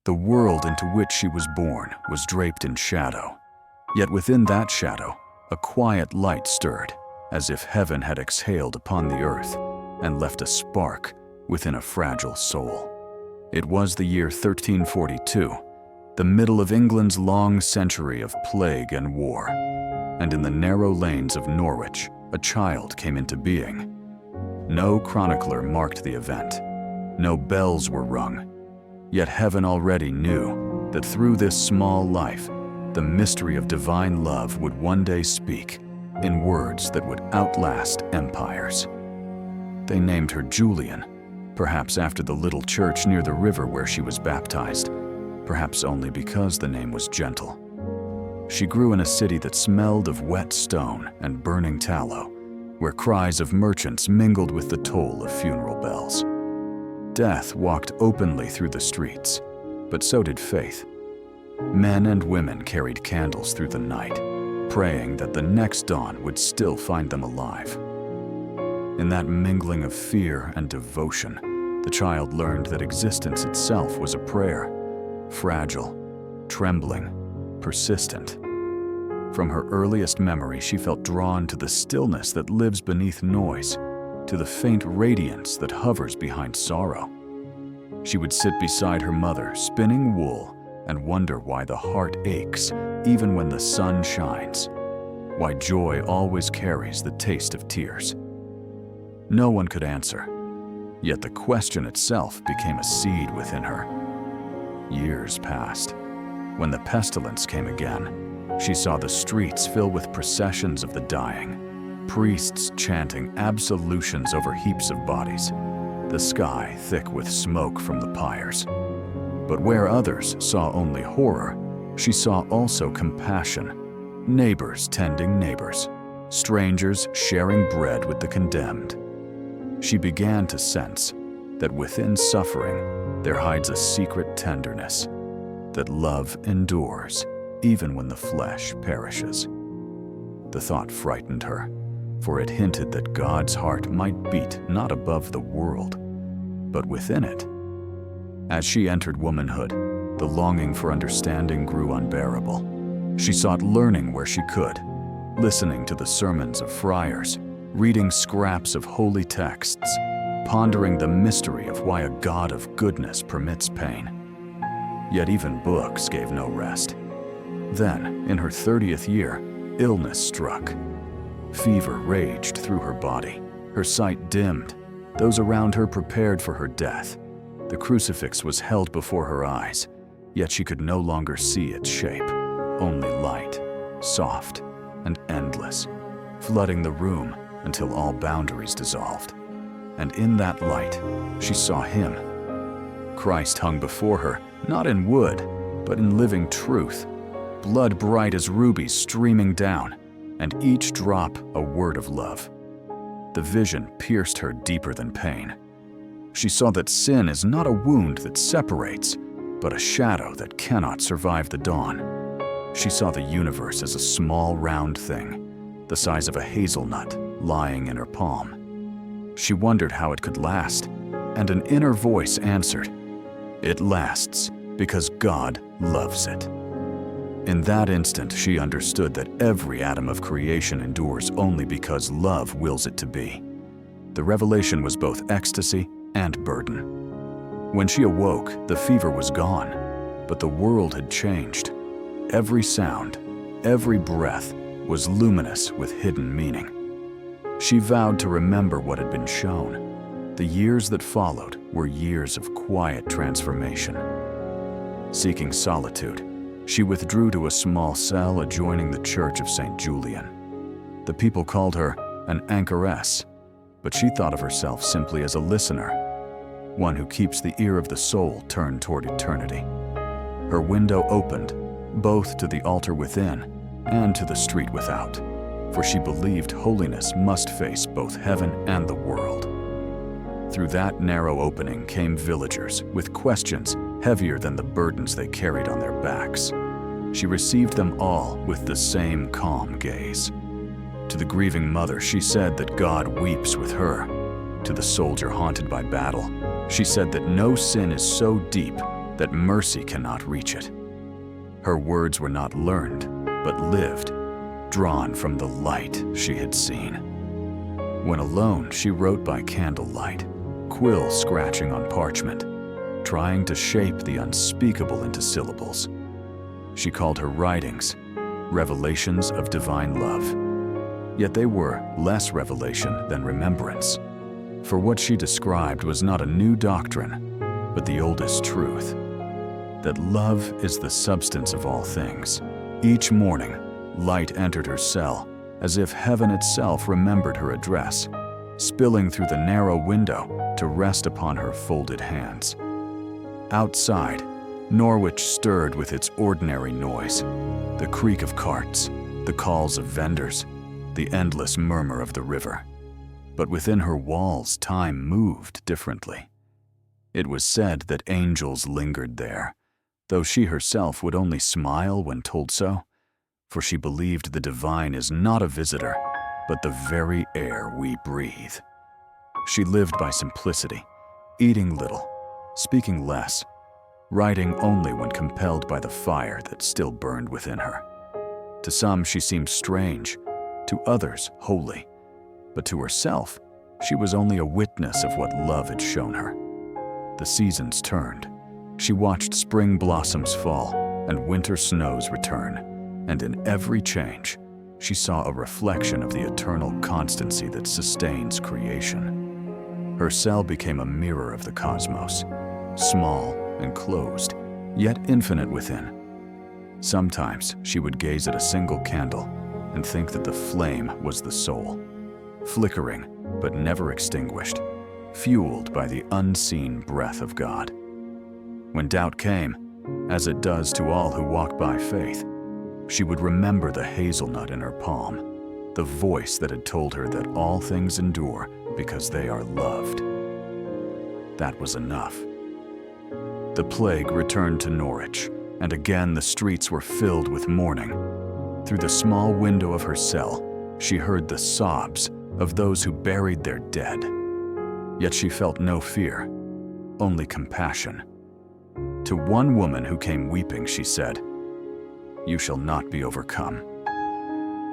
The world into which she was born was draped in shadow. Yet within that shadow, a quiet light stirred, as if heaven had exhaled upon the earth and left a spark within a fragile soul. It was the year 1342, the middle of England's long century of plague and war, and in the narrow lanes of Norwich, a child came into being. No chronicler marked the event. No bells were rung. Yet heaven already knew that through this small life, the mystery of divine love would one day speak in words that would outlast empires. They named her Julian, perhaps after the little church near the river where she was baptized, perhaps only because the name was gentle. She grew in a city that smelled of wet stone and burning tallow, where cries of merchants mingled with the toll of funeral bells. Death walked openly through the streets, but so did faith. Men and women carried candles through the night, praying that the next dawn would still find them alive. In that mingling of fear and devotion, the child learned that existence itself was a prayer, fragile, trembling, persistent. From her earliest memory, she felt drawn to the stillness that lives beneath noise, to the faint radiance that hovers behind sorrow. She would sit beside her mother, spinning wool, and wonder why the heart aches even when the sun shines, why joy always carries the taste of tears. No one could answer, yet the question itself became a seed within her. Years passed. When the pestilence came again, she saw the streets fill with processions of the dying, priests chanting absolutions over heaps of bodies, the sky thick with smoke from the pyres. But where others saw only horror, she saw also compassion, neighbors tending neighbors, strangers sharing bread with the condemned. She began to sense that within suffering there hides a secret tenderness, that love endures even when the flesh perishes. The thought frightened her, for it hinted that God's heart might beat not above the world, but within it. As she entered womanhood, the longing for understanding grew unbearable. She sought learning where she could, listening to the sermons of friars, reading scraps of holy texts, pondering the mystery of why a God of goodness permits pain. Yet even books gave no rest. Then, in her 30th year, illness struck. Fever raged through her body. Her sight dimmed. Those around her prepared for her death. The crucifix was held before her eyes, yet she could no longer see its shape. Only light, soft and endless, flooding the room until all boundaries dissolved. And in that light, she saw him. Christ hung before her, not in wood, but in living truth, blood bright as rubies streaming down, and each drop a word of love. The vision pierced her deeper than pain. She saw that sin is not a wound that separates, but a shadow that cannot survive the dawn. She saw the universe as a small round thing, the size of a hazelnut, lying in her palm. She wondered how it could last, and an inner voice answered, "It lasts because God loves it." In that instant, she understood that every atom of creation endures only because love wills it to be. The revelation was both ecstasy and burden. When she awoke, the fever was gone, but the world had changed. Every sound, every breath was luminous with hidden meaning. She vowed to remember what had been shown. The years that followed were years of quiet transformation. Seeking solitude, she withdrew to a small cell adjoining the church of Saint Julian. The people called her an anchoress, but she thought of herself simply as a listener, one who keeps the ear of the soul turned toward eternity. Her window opened, both to the altar within and to the street without, for she believed holiness must face both heaven and the world. Through that narrow opening came villagers with questions heavier than the burdens they carried on their backs. She received them all with the same calm gaze. To the grieving mother, she said that God weeps with her. To the soldier haunted by battle, she said that no sin is so deep that mercy cannot reach it. Her words were not learned, but lived, drawn from the light she had seen. When alone, she wrote by candlelight, quill scratching on parchment, trying to shape the unspeakable into syllables. She called her writings revelations of divine love. Yet they were less revelation than remembrance, for what she described was not a new doctrine, but the oldest truth, that love is the substance of all things. Each morning, light entered her cell, as if heaven itself remembered her address, spilling through the narrow window to rest upon her folded hands. Outside, Norwich stirred with its ordinary noise, the creak of carts, the calls of vendors, the endless murmur of the river. But within her walls, time moved differently. It was said that angels lingered there, though she herself would only smile when told so, for she believed the divine is not a visitor, but the very air we breathe. She lived by simplicity, eating little, speaking less, writing only when compelled by the fire that still burned within her. To some she seemed strange, to others holy, but to herself she was only a witness of what love had shown her. The seasons turned. She watched spring blossoms fall and winter snows return, and in every change she saw a reflection of the eternal constancy that sustains creation. Her cell became a mirror of the cosmos, small and closed, yet infinite within. Sometimes she would gaze at a single candle and think that the flame was the soul, flickering but never extinguished, fueled by the unseen breath of God. When doubt came, as it does to all who walk by faith, she would remember the hazelnut in her palm, the voice that had told her that all things endure because they are loved. That was enough. The plague returned to Norwich, and again the streets were filled with mourning. Through the small window of her cell, she heard the sobs of those who buried their dead. Yet she felt no fear, only compassion. To one woman who came weeping, she said, "You shall not be overcome."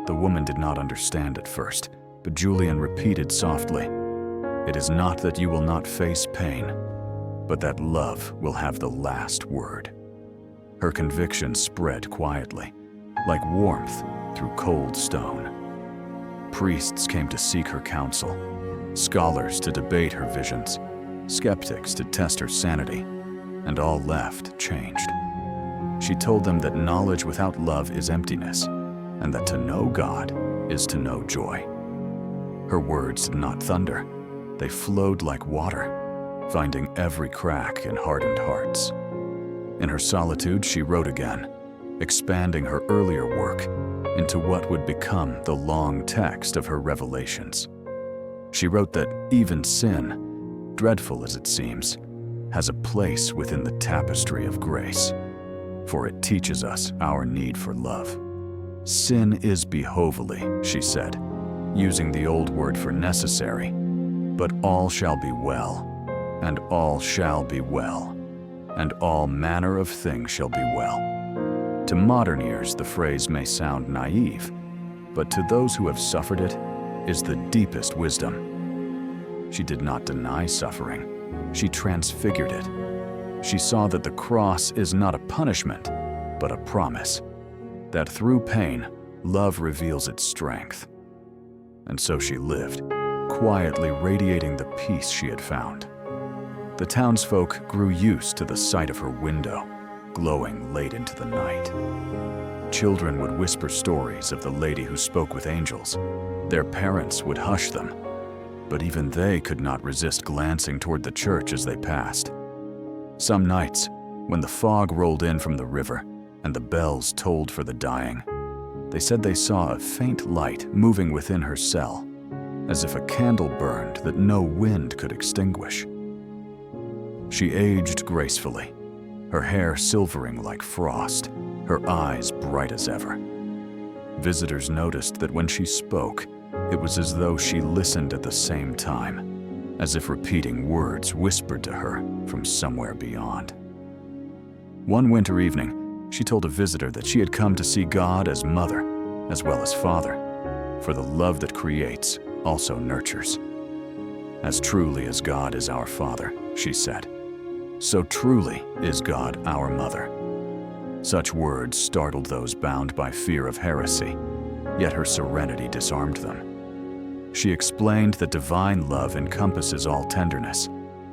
The woman did not understand at first, but Julian repeated softly, "It is not that you will not face pain, but that love will have the last word." Her conviction spread quietly, like warmth through cold stone. Priests came to seek her counsel, scholars to debate her visions, skeptics to test her sanity, and all left changed. She told them that knowledge without love is emptiness, and that to know God is to know joy. Her words did not thunder. They flowed like water, finding every crack in hardened hearts. In her solitude, she wrote again, expanding her earlier work into what would become the long text of her revelations. She wrote that even sin, dreadful as it seems, has a place within the tapestry of grace, for it teaches us our need for love. Sin is behovely, she said, using the old word for necessary, but all shall be well, and all shall be well, and all manner of things shall be well. To modern ears, the phrase may sound naive, but to those who have suffered it, is the deepest wisdom. She did not deny suffering. She transfigured it. She saw that the cross is not a punishment, but a promise, that through pain, love reveals its strength. And so she lived, quietly radiating the peace she had found. The townsfolk grew used to the sight of her window, glowing late into the night. Children would whisper stories of the lady who spoke with angels. Their parents would hush them, but even they could not resist glancing toward the church as they passed. Some nights, when the fog rolled in from the river and the bells tolled for the dying, they said they saw a faint light moving within her cell, as if a candle burned that no wind could extinguish. She aged gracefully, her hair silvering like frost, her eyes bright as ever. Visitors noticed that when she spoke, it was as though she listened at the same time, as if repeating words whispered to her from somewhere beyond. One winter evening, she told a visitor that she had come to see God as mother, as well as father, for the love that creates also nurtures. As truly as God is our Father, she said, so truly is God our mother. Such words startled those bound by fear of heresy, yet her serenity disarmed them. She explained that divine love encompasses all tenderness,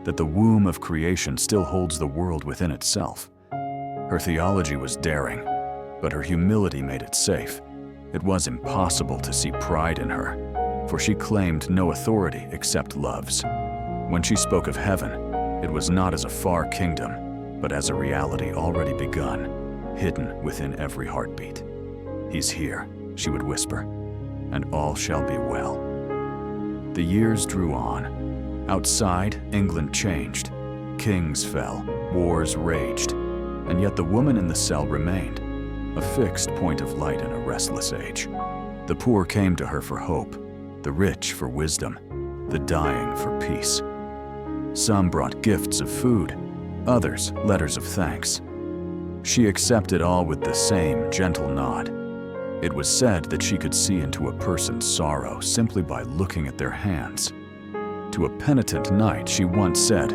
that the womb of creation still holds the world within itself. Her theology was daring, but her humility made it safe. It was impossible to see pride in her, for she claimed no authority except love's. When she spoke of heaven, it was not as a far kingdom, but as a reality already begun, hidden within every heartbeat. He's here, she would whisper, and all shall be well. The years drew on. Outside, England changed. Kings fell, wars raged, and yet the woman in the cell remained, a fixed point of light in a restless age. The poor came to her for hope, the rich for wisdom, the dying for peace. Some brought gifts of food, others letters of thanks. She accepted all with the same gentle nod. It was said that she could see into a person's sorrow simply by looking at their hands. To a penitent knight, she once said,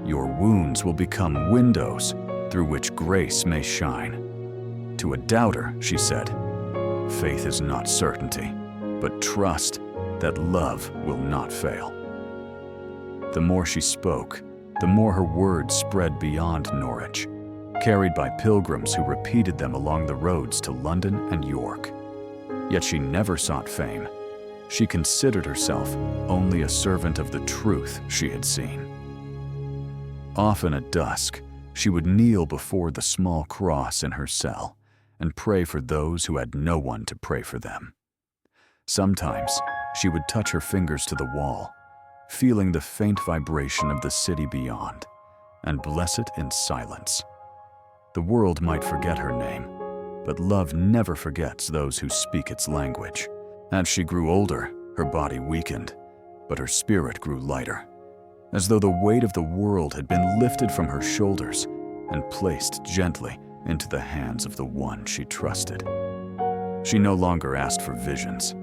"Your wounds will become windows through which grace may shine." To a doubter, she said, "Faith is not certainty, but trust that love will not fail." The more she spoke, the more her words spread beyond Norwich, carried by pilgrims who repeated them along the roads to London and York. Yet she never sought fame. She considered herself only a servant of the truth she had seen. Often at dusk, she would kneel before the small cross in her cell and pray for those who had no one to pray for them. Sometimes she would touch her fingers to the wall, feeling the faint vibration of the city beyond, and bless it in silence. The world might forget her name, but love never forgets those who speak its language. As she grew older, her body weakened, but her spirit grew lighter, as though the weight of the world had been lifted from her shoulders and placed gently into the hands of the one she trusted. She no longer asked for visions.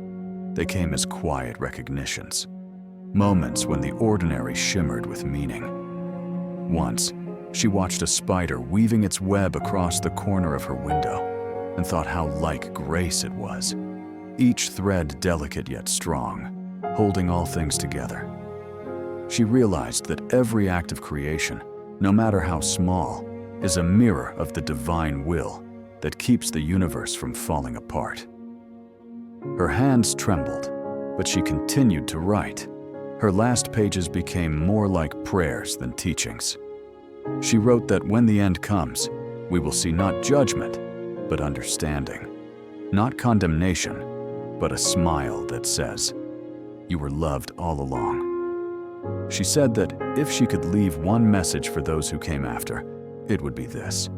They came as quiet recognitions, moments when the ordinary shimmered with meaning. Once, she watched a spider weaving its web across the corner of her window and thought how like grace it was, each thread delicate yet strong, holding all things together. She realized that every act of creation, no matter how small, is a mirror of the divine will that keeps the universe from falling apart. Her hands trembled, but she continued to write. Her last pages became more like prayers than teachings. She wrote that when the end comes, we will see not judgment, but understanding. Not condemnation, but a smile that says, "You were loved all along." She said that if she could leave one message for those who came after, it would be this: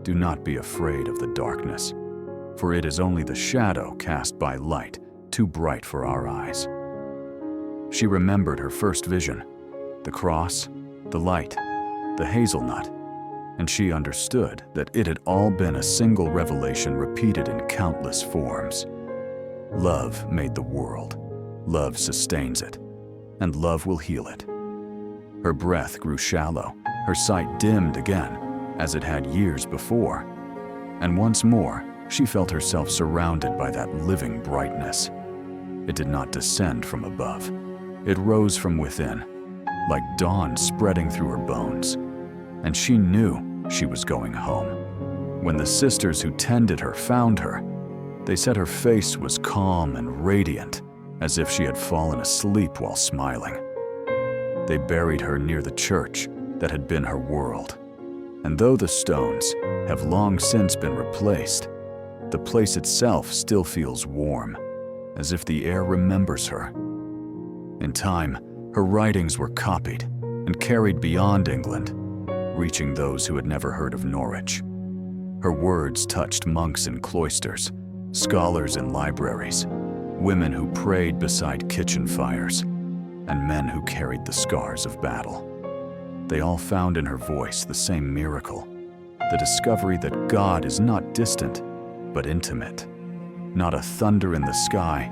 do not be afraid of the darkness, for it is only the shadow cast by light too bright for our eyes. She remembered her first vision, the cross, the light, the hazelnut, and she understood that it had all been a single revelation repeated in countless forms. Love made the world, love sustains it, and love will heal it. Her breath grew shallow, her sight dimmed again, as it had years before, and once more she felt herself surrounded by that living brightness. It did not descend from above. It rose from within, like dawn spreading through her bones, and she knew she was going home. When the sisters who tended her found her, they said her face was calm and radiant, as if she had fallen asleep while smiling. They buried her near the church that had been her world, and though the stones have long since been replaced, the place itself still feels warm, as if the air remembers her. In time, her writings were copied and carried beyond England, reaching those who had never heard of Norwich. Her words touched monks in cloisters, scholars in libraries, women who prayed beside kitchen fires, and men who carried the scars of battle. They all found in her voice the same miracle, the discovery that God is not distant, but intimate. Not a thunder in the sky,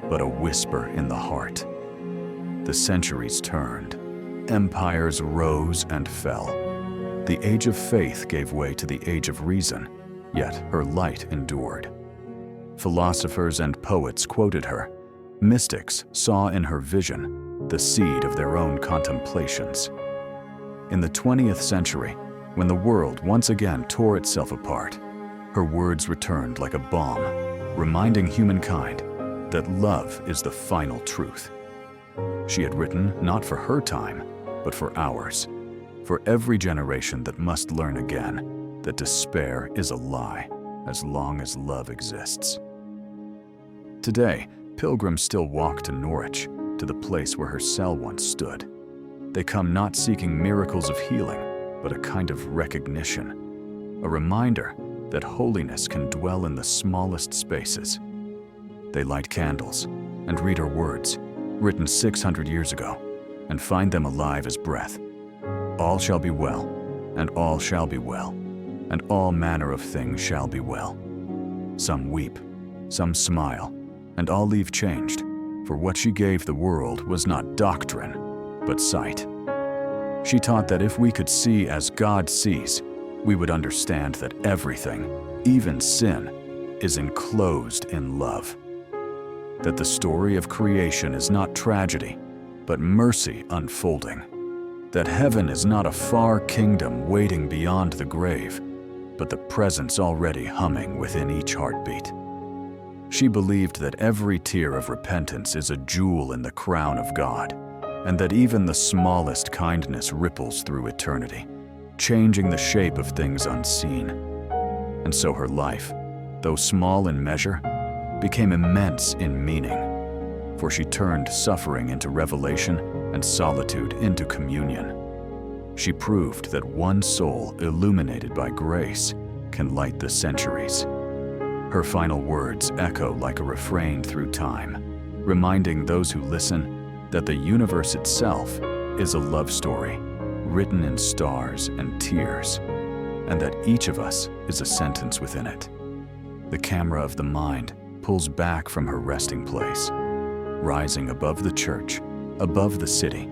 but a whisper in the heart. The centuries turned. Empires rose and fell. The age of faith gave way to the age of reason, yet her light endured. Philosophers and poets quoted her. Mystics saw in her vision the seed of their own contemplations. In the 20th century, when the world once again tore itself apart, her words returned like a balm, reminding humankind that love is the final truth. She had written not for her time, but for ours, for every generation that must learn again that despair is a lie as long as love exists. Today, pilgrims still walk to Norwich, to the place where her cell once stood. They come not seeking miracles of healing, but a kind of recognition, a reminder that holiness can dwell in the smallest spaces. They light candles and read her words, written 600 years ago, and find them alive as breath. All shall be well, and all shall be well, and all manner of things shall be well. Some weep, some smile, and all leave changed, for what she gave the world was not doctrine, but sight. She taught that if we could see as God sees, we would understand that everything, even sin, is enclosed in love. That the story of creation is not tragedy, but mercy unfolding. That heaven is not a far kingdom waiting beyond the grave, but the presence already humming within each heartbeat. She believed that every tear of repentance is a jewel in the crown of God, and that even the smallest kindness ripples through eternity, changing the shape of things unseen. And so her life, though small in measure, became immense in meaning, for she turned suffering into revelation and solitude into communion. She proved that one soul illuminated by grace can light the centuries. Her final words echo like a refrain through time, reminding those who listen that the universe itself is a love story written in stars and tears, and that each of us is a sentence within it. The camera of the mind pulls back from her resting place, rising above the church, above the city,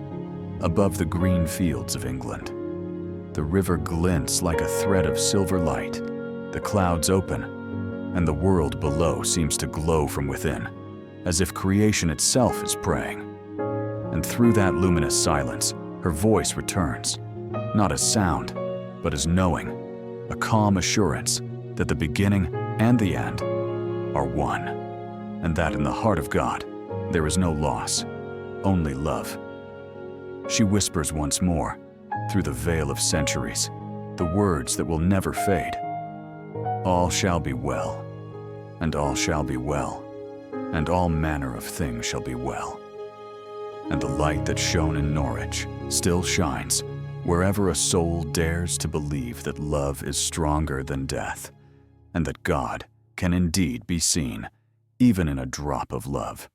above the green fields of England. The river glints like a thread of silver light, the clouds open, and the world below seems to glow from within, as if creation itself is praying. And through that luminous silence, her voice returns, not as sound, but as knowing, a calm assurance that the beginning and the end are one, and that in the heart of God there is no loss, only love. She whispers once more, through the veil of centuries, the words that will never fade. All shall be well, and all shall be well, and all manner of things shall be well. And the light that shone in Norwich still shines wherever a soul dares to believe that love is stronger than death, and that God can indeed be seen, even in a drop of love.